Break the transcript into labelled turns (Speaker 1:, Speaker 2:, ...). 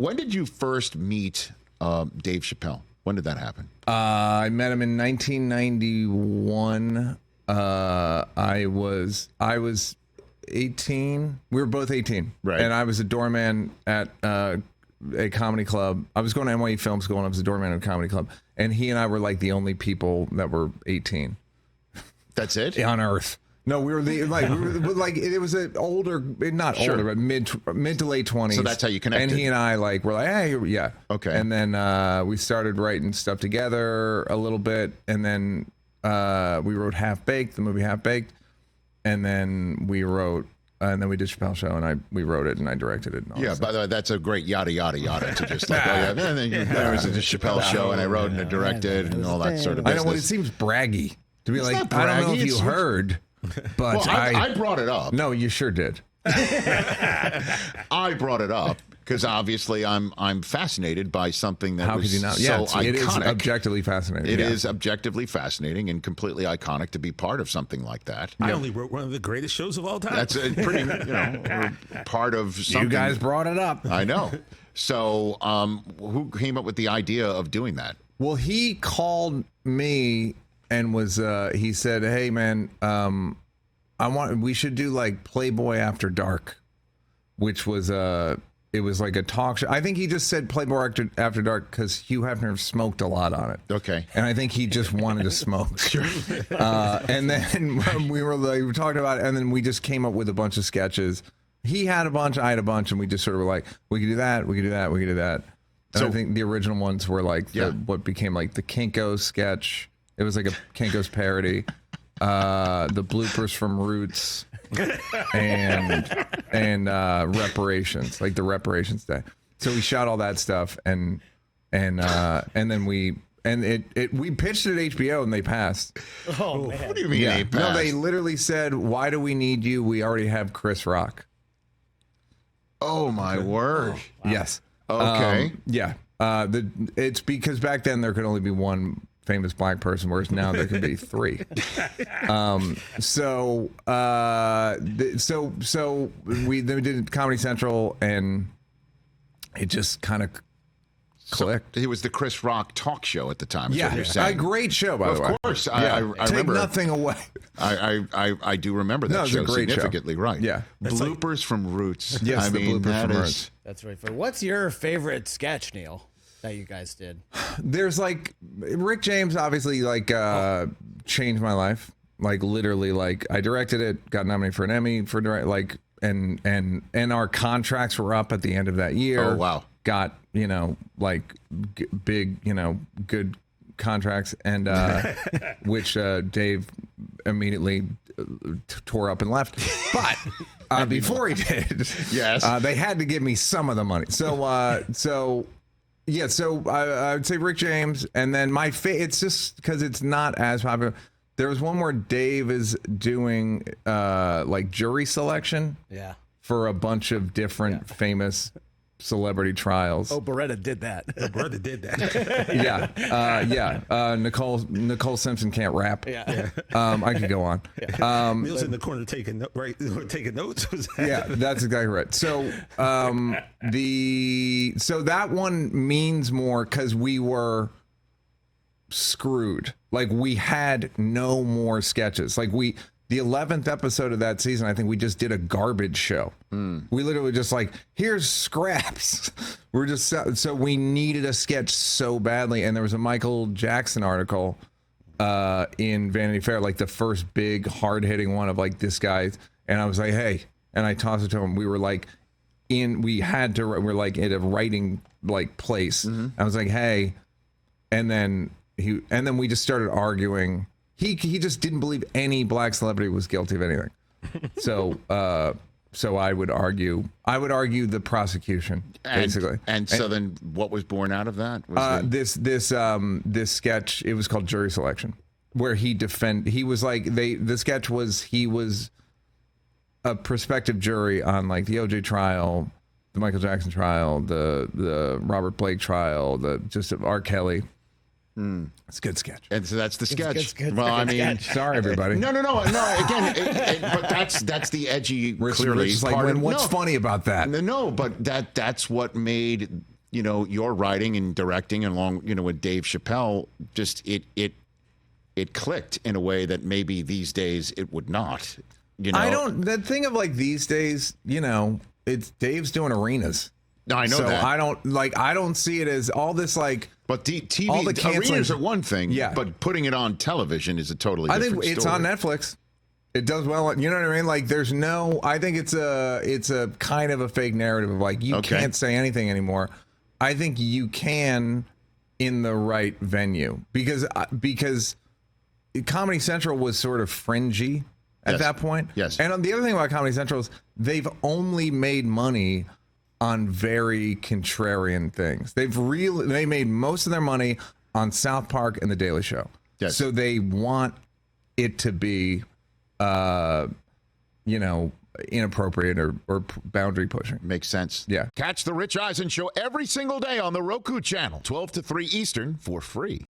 Speaker 1: When did you first meet Dave Chappelle? When did that happen?
Speaker 2: I met him in 1991. I was 18. We were both 18.
Speaker 1: Right.
Speaker 2: And I was a doorman at a comedy club. I was going to NYU Film School and I was a doorman at a comedy club. And he and I were like the only people that were 18.
Speaker 1: That's it?
Speaker 2: On Earth. No, we were it was an older, not
Speaker 1: Sure.
Speaker 2: older, but mid to late 20s.
Speaker 1: So that's how you connected.
Speaker 2: And he and I were like, hey, yeah.
Speaker 1: Okay.
Speaker 2: And then we started writing stuff together a little bit. And then we wrote Half Baked, the movie Half Baked. And then we wrote, and then we did Chappelle Show, and we wrote it, and I directed it. And all
Speaker 1: Yeah, by the way, that's a great yada, yada, yada to just like, and then there was the Chappelle Show, and I wrote and I directed and all that sort of business.
Speaker 2: I know, it seems braggy to be
Speaker 1: It's
Speaker 2: like,
Speaker 1: not
Speaker 2: I don't know
Speaker 1: braggy,
Speaker 2: if you
Speaker 1: it's-
Speaker 2: heard, but
Speaker 1: Well, I brought it up.
Speaker 2: No, you sure did.
Speaker 1: I brought it up because obviously I'm fascinated by something that
Speaker 2: How
Speaker 1: was
Speaker 2: could you not?
Speaker 1: so
Speaker 2: Yeah,
Speaker 1: iconic.
Speaker 2: it is objectively fascinating.
Speaker 1: It
Speaker 2: yeah.
Speaker 1: is objectively fascinating and completely iconic to be part of something like that.
Speaker 3: I only wrote one of the greatest shows of all time.
Speaker 1: That's a pretty, we're part of something.
Speaker 2: You guys brought it up.
Speaker 1: I know. So, who came up with the idea of doing that?
Speaker 2: Well, he called me and he said, "Hey, man, we should do like Playboy After Dark," which was it was like a talk show. I think he just said Playboy After Dark because Hugh Hefner smoked a lot on it.
Speaker 1: Okay.
Speaker 2: And I think he just wanted to smoke. Sure. And then we talked about it, and then we just came up with a bunch of sketches. He had a bunch, I had a bunch, and we just sort of were like, we could do that, we could do that, we could do that. And
Speaker 1: So-
Speaker 2: I think the original ones were like what became like the Kinko's sketch. It was like a Kinko's parody. The bloopers from Roots and reparations, like the reparations day. So we shot all that stuff and then we pitched it at HBO and they passed.
Speaker 4: Oh, man.
Speaker 1: What do you mean?
Speaker 2: Yeah.
Speaker 1: They
Speaker 2: No,
Speaker 1: passed?
Speaker 2: they literally said, "Why do we need you? We already have Chris Rock."
Speaker 1: Oh my word!
Speaker 2: Yes.
Speaker 1: Okay.
Speaker 2: Yeah. It's because back then there could only be one famous black person, whereas now there could be three. So we did Comedy Central, and it just kind of clicked.
Speaker 1: It was the Chris Rock talk show at the time. Is what you're
Speaker 2: a
Speaker 1: saying.
Speaker 2: great show, by the way.
Speaker 1: Of course,
Speaker 2: Yeah.
Speaker 1: I
Speaker 2: Take
Speaker 1: remember.
Speaker 2: nothing away.
Speaker 1: I do remember that
Speaker 2: No, it's a
Speaker 1: show
Speaker 2: great show.
Speaker 1: significantly. Right.
Speaker 2: Yeah.
Speaker 1: Bloopers from Roots.
Speaker 2: Yes,
Speaker 1: I
Speaker 2: the
Speaker 1: mean,
Speaker 2: bloopers
Speaker 1: that
Speaker 2: from
Speaker 1: is-
Speaker 2: Roots.
Speaker 4: That's right. What's your favorite sketch, Neal, that you guys did?
Speaker 2: There's like Rick James obviously changed my life. Like literally, like I directed it, got nominated for an Emmy for direct, like and our contracts were up at the end of that year.
Speaker 1: Oh, wow.
Speaker 2: Got big good contracts and which Dave immediately tore up and left. But before he did,
Speaker 1: Yes.
Speaker 2: they had to give me some of the money. So I would say Rick James, and then it's just because it's not as popular. There was one where Dave is doing like jury selection
Speaker 4: Yeah.
Speaker 2: for a bunch of different famous celebrity trials.
Speaker 4: Oh, Beretta did that.
Speaker 3: My brother did that.
Speaker 2: Nicole Simpson can't rap.
Speaker 4: Yeah.
Speaker 2: I could go on.
Speaker 3: Neal's in the corner taking notes. Was that?
Speaker 2: Yeah, that's exactly right. So so that one means more because we were screwed. Like we had no more sketches. Like the 11th episode of that season, I think we just did a garbage show. We literally just like, here's scraps. We're just so we needed a sketch so badly, and there was a Michael Jackson article in Vanity Fair, like the first big hard hitting one of like this guy, and I was like, hey, and I tossed it to him. We were like we're like at a writing like place. I was like, hey, and then we just started arguing. He just didn't believe any black celebrity was guilty of anything. So I would argue the prosecution basically.
Speaker 1: And so then, what was born out of that? Was
Speaker 2: This sketch, it was called Jury Selection, where he was a prospective jury on like the OJ trial, the Michael Jackson trial, the Robert Blake trial, just R. Kelly. It's a good sketch.
Speaker 1: And so that's the sketch.
Speaker 4: good.
Speaker 1: Well, I mean,
Speaker 2: Sorry, everybody.
Speaker 1: no. Again, but that's the edgy, clearly
Speaker 2: It's like,
Speaker 1: part of
Speaker 2: what's
Speaker 1: no.
Speaker 2: funny about that?
Speaker 1: No, but that's what made you know, your writing and directing along, you know, with Dave Chappelle, just it clicked in a way that maybe these days it would not. You know,
Speaker 2: the thing of like these days, you know, it's Dave's doing arenas.
Speaker 1: No, I know
Speaker 2: so
Speaker 1: that.
Speaker 2: I don't see it as all this like.
Speaker 1: But TV
Speaker 2: all the
Speaker 1: arenas are one thing,
Speaker 2: yeah.
Speaker 1: But putting it on television is a totally different
Speaker 2: I think it's
Speaker 1: story.
Speaker 2: on Netflix. It does well. You know what I mean? Like there's no. I think it's a kind of a fake narrative of like you can't say anything anymore. I think you can in the right venue because Comedy Central was sort of fringy at that point.
Speaker 1: Yes.
Speaker 2: And the other thing about Comedy Central is they've only made money on very contrarian things. they made most of their money on South Park and The Daily Show.
Speaker 1: Yes.
Speaker 2: So they want it to be, you know, inappropriate or boundary pushing.
Speaker 1: Makes sense.
Speaker 2: Yeah.
Speaker 1: Catch the Rich Eisen Show every single day on the Roku channel, 12 to 3 Eastern, for free.